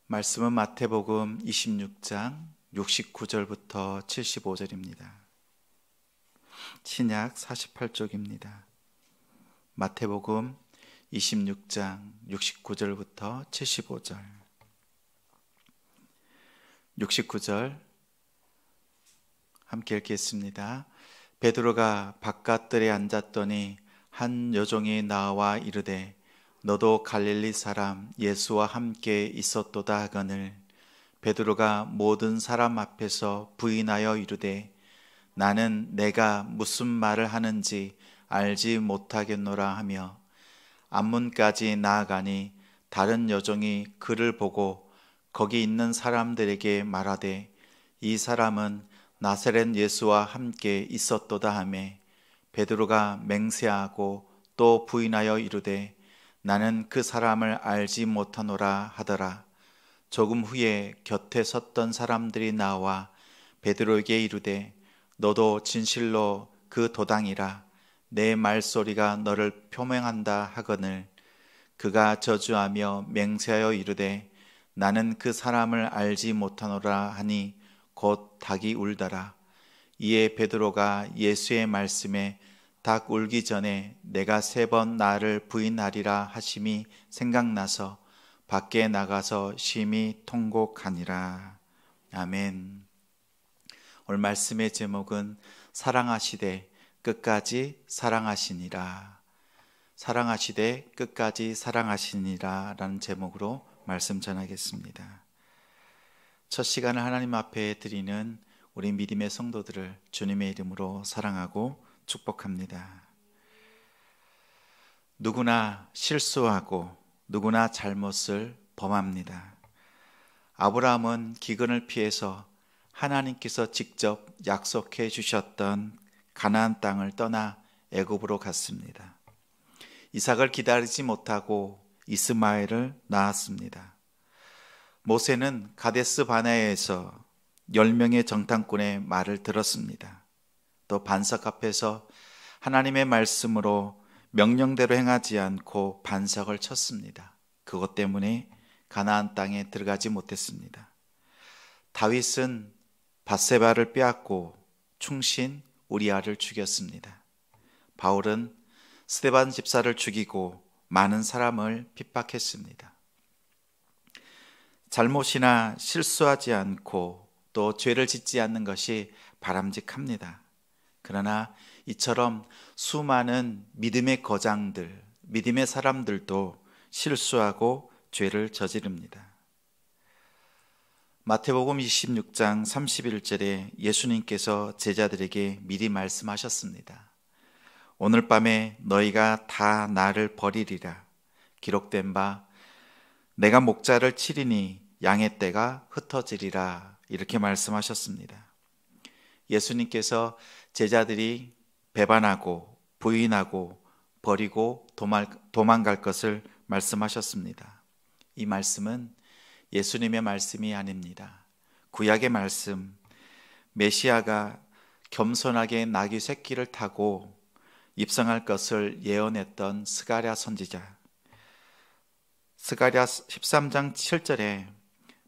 말씀은 마태복음 26장 69절부터 75절입니다. 신약 48쪽입니다. 마태복음 26장 69절부터 75절. 69절 함께 읽겠습니다. 베드로가 바깥들에 앉았더니 한 여종이 나와 이르되 너도 갈릴리 사람 예수와 함께 있었도다 하거늘 베드로가 모든 사람 앞에서 부인하여 이르되 나는 내가 무슨 말을 하는지 알지 못하겠노라 하며 앞문까지 나아가니 다른 여종이 그를 보고 거기 있는 사람들에게 말하되 이 사람은 나사렛 예수와 함께 있었도다 하매 베드로가 맹세하고 또 부인하여 이르되 나는 그 사람을 알지 못하노라 하더라. 조금 후에 곁에 섰던 사람들이 나와 베드로에게 이르되 너도 진실로 그 도당이라 내 말소리가 너를 표명한다 하거늘 그가 저주하며 맹세하여 이르되 나는 그 사람을 알지 못하노라 하니 곧 닭이 울더라. 이에 베드로가 예수의 말씀에 닭 울기 전에 내가 3번 나를 부인하리라 하심이 생각나서 밖에 나가서 심히 통곡하니라. 아멘. 오늘 말씀의 제목은 사랑하시되 끝까지 사랑하시니라. 사랑하시되 끝까지 사랑하시니라 라는 제목으로 말씀 전하겠습니다. 첫 시간을 하나님 앞에 드리는 우리 믿음의 성도들을 주님의 이름으로 사랑하고 축복합니다. 누구나 실수하고 누구나 잘못을 범합니다. 아브라함은 기근을 피해서 하나님께서 직접 약속해 주셨던 가나안 땅을 떠나 애굽으로 갔습니다. 이삭을 기다리지 못하고 이스마엘을 낳았습니다. 모세는 가데스 바네아에서 10명의 정탐꾼의 말을 들었습니다. 또 반석 앞에서 하나님의 말씀으로 명령대로 행하지 않고 반석을 쳤습니다. 그것 때문에 가나안 땅에 들어가지 못했습니다. 다윗은 밧세바를 빼앗고 충신 우리아를 죽였습니다. 바울은 스데반 집사를 죽이고 많은 사람을 핍박했습니다. 잘못이나 실수하지 않고 또 죄를 짓지 않는 것이 바람직합니다. 그러나 이처럼 수많은 믿음의 거장들, 믿음의 사람들도 실수하고 죄를 저지릅니다. 마태복음 26장 31절에 예수님께서 제자들에게 미리 말씀하셨습니다. 오늘 밤에 너희가 다 나를 버리리라. 기록된 바 내가 목자를 치리니 양의 떼가 흩어지리라. 이렇게 말씀하셨습니다. 예수님께서 제자들이 배반하고 부인하고 버리고 도망갈 것을 말씀하셨습니다. 이 말씀은 예수님의 말씀이 아닙니다. 구약의 말씀, 메시아가 겸손하게 나귀 새끼를 타고 입성할 것을 예언했던 스가랴 선지자. 스가랴 13장 7절에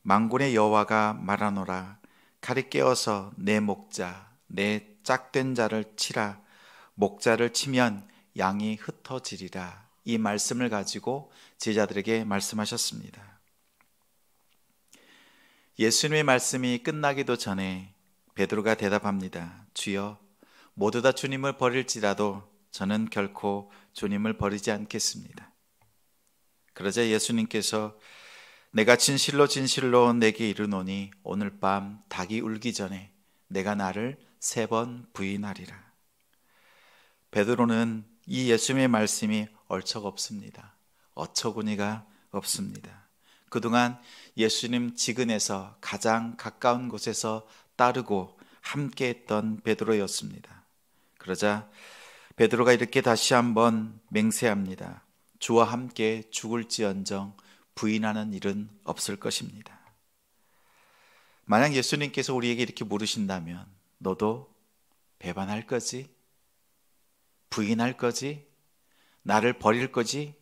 만군의 여호와가 말하노라 칼이 깨어서 내 목자 내 짝된 자를 치라. 목자를 치면 양이 흩어지리라. 이 말씀을 가지고 제자들에게 말씀하셨습니다. 예수님의 말씀이 끝나기도 전에 베드로가 대답합니다. 주여, 모두 다 주님을 버릴지라도 저는 결코 주님을 버리지 않겠습니다. 그러자 예수님께서 내가 진실로 진실로 내게 이르노니 오늘 밤 닭이 울기 전에 내가 나를 3번 부인하리라. 베드로는 이 예수님의 말씀이 얼척없습니다. 어처구니가 없습니다. 그동안 예수님 지근에서 가장 가까운 곳에서 따르고 함께했던 베드로였습니다. 그러자 베드로가 이렇게 다시 한번 맹세합니다. 주와 함께 죽을지언정 부인하는 일은 없을 것입니다. 만약 예수님께서 우리에게 이렇게 물으신다면 너도 배반할 거지? 부인할 거지? 나를 버릴 거지?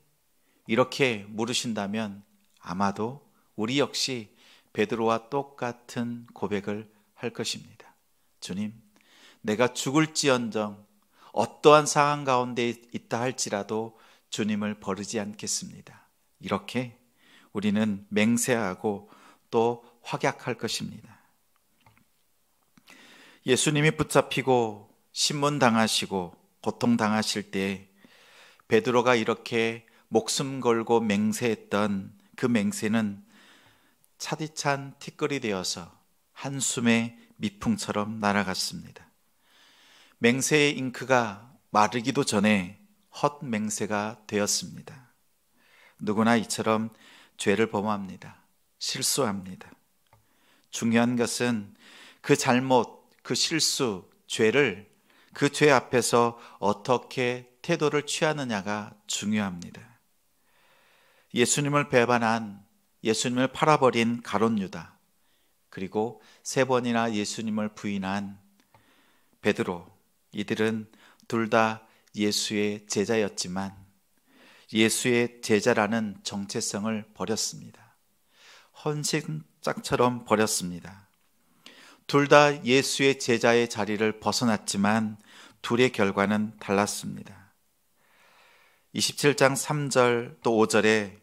이렇게 물으신다면 아마도 우리 역시 베드로와 똑같은 고백을 할 것입니다. 주님, 내가 죽을지언정 어떠한 상황 가운데 있다 할지라도 주님을 버리지 않겠습니다. 이렇게 우리는 맹세하고 또 확약할 것입니다. 예수님이 붙잡히고 신문당하시고 고통당하실 때 베드로가 이렇게 목숨 걸고 맹세했던 그 맹세는 차디찬 티끌이 되어서 한숨의 미풍처럼 날아갔습니다. 맹세의 잉크가 마르기도 전에 헛맹세가 되었습니다. 누구나 이처럼 죄를 범합니다. 실수합니다. 중요한 것은 그 잘못, 그 실수, 죄를 그 죄 앞에서 어떻게 태도를 취하느냐가 중요합니다. 예수님을 배반한, 예수님을 팔아버린 가룟 유다, 그리고 3번이나 예수님을 부인한 베드로, 이들은 둘 다 예수의 제자였지만 예수의 제자라는 정체성을 버렸습니다. 헌신짝처럼 버렸습니다. 둘 다 예수의 제자의 자리를 벗어났지만 둘의 결과는 달랐습니다. 27장 3절 또 5절에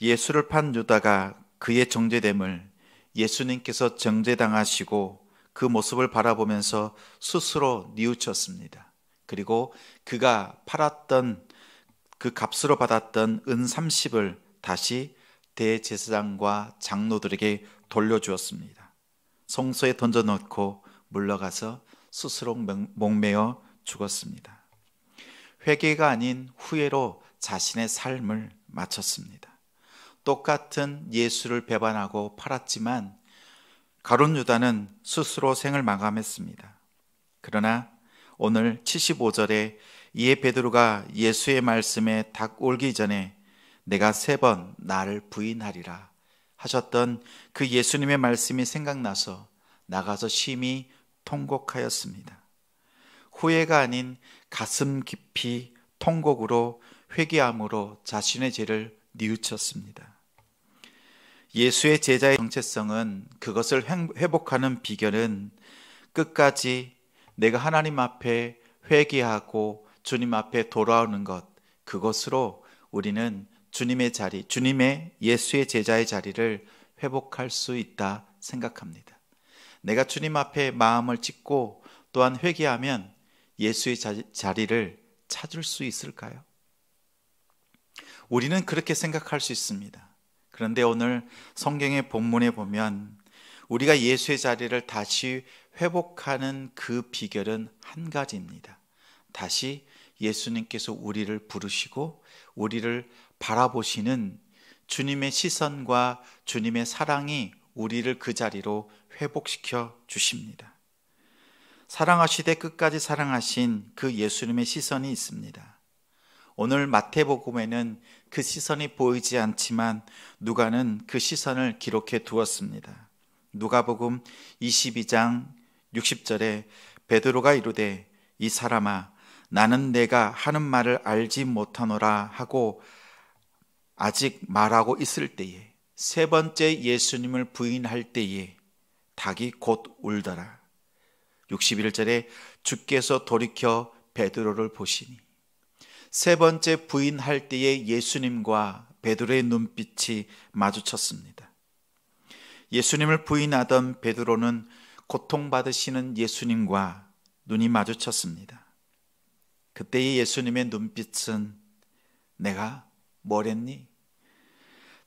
예수를 판 유다가 그의 정죄됨을 예수님께서 정죄당하시고 그 모습을 바라보면서 스스로 뉘우쳤습니다. 그리고 그가 팔았던 그 값으로 받았던 은 30을 다시 대제사장과 장로들에게 돌려주었습니다. 성소에 던져놓고 물러가서 스스로 목매어 죽었습니다. 회개가 아닌 후회로 자신의 삶을 마쳤습니다. 똑같은 예수를 배반하고 팔았지만 가룟 유다는 스스로 생을 마감했습니다. 그러나 오늘 75절에 이에 베드로가 예수의 말씀에 닭 올기 전에 내가 3번 나를 부인하리라 하셨던 그 예수님의 말씀이 생각나서 나가서 심히 통곡하였습니다. 후회가 아닌 가슴 깊이 통곡으로 회개함으로 자신의 죄를 뉘우쳤습니다. 예수의 제자의 정체성은, 그것을 회복하는 비결은 끝까지 내가 하나님 앞에 회개하고 주님 앞에 돌아오는 것, 그것으로 우리는 주님의 자리, 주님의 예수의 제자의 자리를 회복할 수 있다 생각합니다. 내가 주님 앞에 마음을 찢고 또한 회개하면 예수의 자리를 찾을 수 있을까요? 우리는 그렇게 생각할 수 있습니다. 그런데 오늘 성경의 본문에 보면 우리가 예수의 자리를 다시 회복하는 그 비결은 한 가지입니다. 다시 예수님께서 우리를 부르시고 우리를 바라보시는 주님의 시선과 주님의 사랑이 우리를 그 자리로 회복시켜 주십니다. 사랑하시되 끝까지 사랑하신 그 예수님의 시선이 있습니다. 오늘 마태복음에는 그 시선이 보이지 않지만 누가는 그 시선을 기록해 두었습니다. 누가복음 22장 60절에 베드로가 이르되 이 사람아 나는 내가 하는 말을 알지 못하노라 하고 아직 말하고 있을 때에 3번째 예수님을 부인할 때에 닭이 곧 울더라. 61절에 주께서 돌이켜 베드로를 보시니 3번째 부인할 때에 예수님과 베드로의 눈빛이 마주쳤습니다. 예수님을 부인하던 베드로는 고통받으시는 예수님과 눈이 마주쳤습니다. 그때의 예수님의 눈빛은 내가 뭐랬니?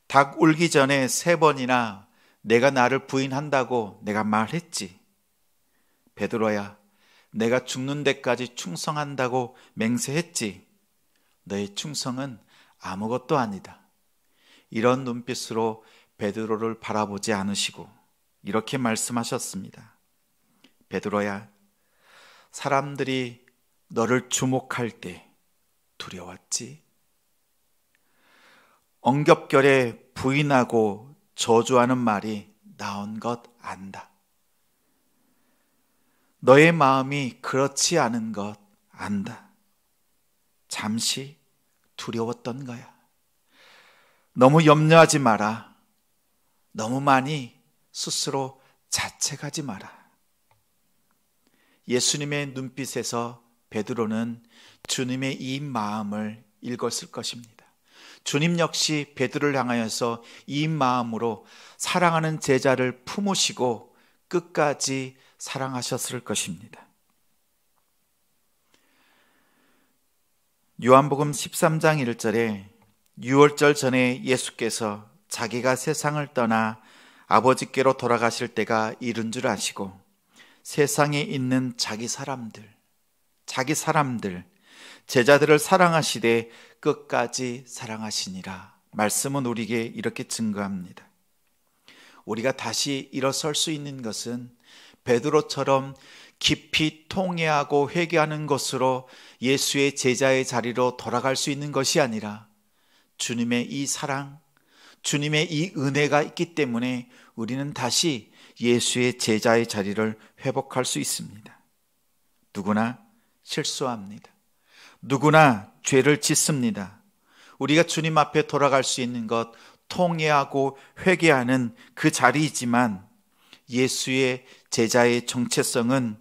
닭 울기 전에 3번이나 내가 나를 부인한다고 내가 말했지. 베드로야, 내가 죽는 데까지 충성한다고 맹세했지. 너의 충성은 아무것도 아니다. 이런 눈빛으로 베드로를 바라보지 않으시고 이렇게 말씀하셨습니다. 베드로야, 사람들이 너를 주목할 때 두려웠지? 엉겹결에 부인하고 저주하는 말이 나온 것 안다. 너의 마음이 그렇지 않은 것 안다. 잠시 두려웠던 거야. 너무 염려하지 마라. 너무 많이 스스로 자책하지 마라. 예수님의 눈빛에서 베드로는 주님의 이 마음을 읽었을 것입니다. 주님 역시 베드로를 향하여서 이 마음으로 사랑하는 제자를 품으시고 끝까지 사랑하셨을 것입니다. 요한복음 13장 1절에 유월절 전에 예수께서 자기가 세상을 떠나 아버지께로 돌아가실 때가 이른 줄 아시고 세상에 있는 자기 사람들, 제자들을 사랑하시되 끝까지 사랑하시니라. 말씀은 우리에게 이렇게 증거합니다. 우리가 다시 일어설 수 있는 것은 베드로처럼 깊이 통회하고 회개하는 것으로 예수의 제자의 자리로 돌아갈 수 있는 것이 아니라 주님의 이 사랑, 주님의 이 은혜가 있기 때문에 우리는 다시 예수의 제자의 자리를 회복할 수 있습니다. 누구나 실수합니다. 누구나 죄를 짓습니다. 우리가 주님 앞에 돌아갈 수 있는 것, 통회하고 회개하는 그 자리이지만 예수의 제자의 정체성은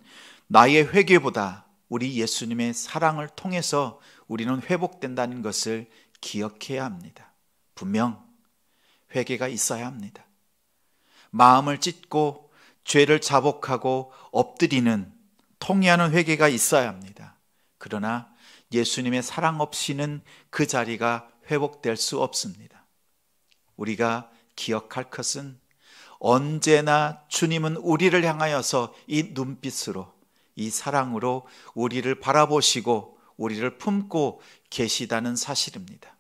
나의 회개보다 우리 예수님의 사랑을 통해서 우리는 회복된다는 것을 기억해야 합니다. 분명 회개가 있어야 합니다. 마음을 찢고 죄를 자복하고 엎드리는 통회하는 회개가 있어야 합니다. 그러나 예수님의 사랑 없이는 그 자리가 회복될 수 없습니다. 우리가 기억할 것은 언제나 주님은 우리를 향하여서 이 눈빛으로, 이 사랑으로 우리를 바라보시고 우리를 품고 계시다는 사실입니다.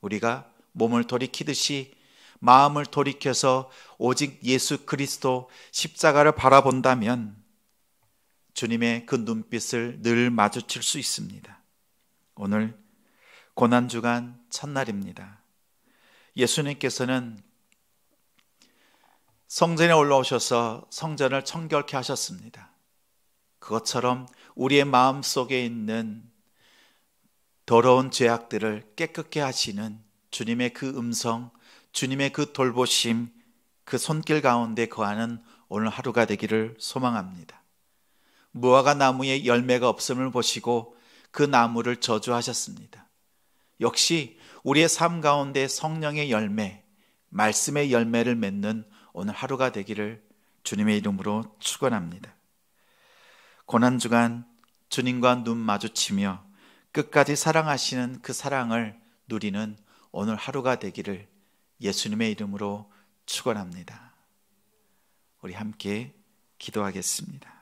우리가 몸을 돌이키듯이 마음을 돌이켜서 오직 예수 그리스도 십자가를 바라본다면 주님의 그 눈빛을 늘 마주칠 수 있습니다. 오늘 고난주간 첫날입니다. 예수님께서는 성전에 올라오셔서 성전을 청결케 하셨습니다. 그것처럼 우리의 마음 속에 있는 더러운 죄악들을 깨끗게 하시는 주님의 그 음성, 주님의 그 돌보심, 그 손길 가운데 거하는 오늘 하루가 되기를 소망합니다. 무화과 나무에 열매가 없음을 보시고 그 나무를 저주하셨습니다. 역시 우리의 삶 가운데 성령의 열매, 말씀의 열매를 맺는 오늘 하루가 되기를 주님의 이름으로 축원합니다. 고난주간 주님과 눈 마주치며 끝까지 사랑하시는 그 사랑을 누리는 오늘 하루가 되기를 예수님의 이름으로 축원합니다. 우리 함께 기도하겠습니다.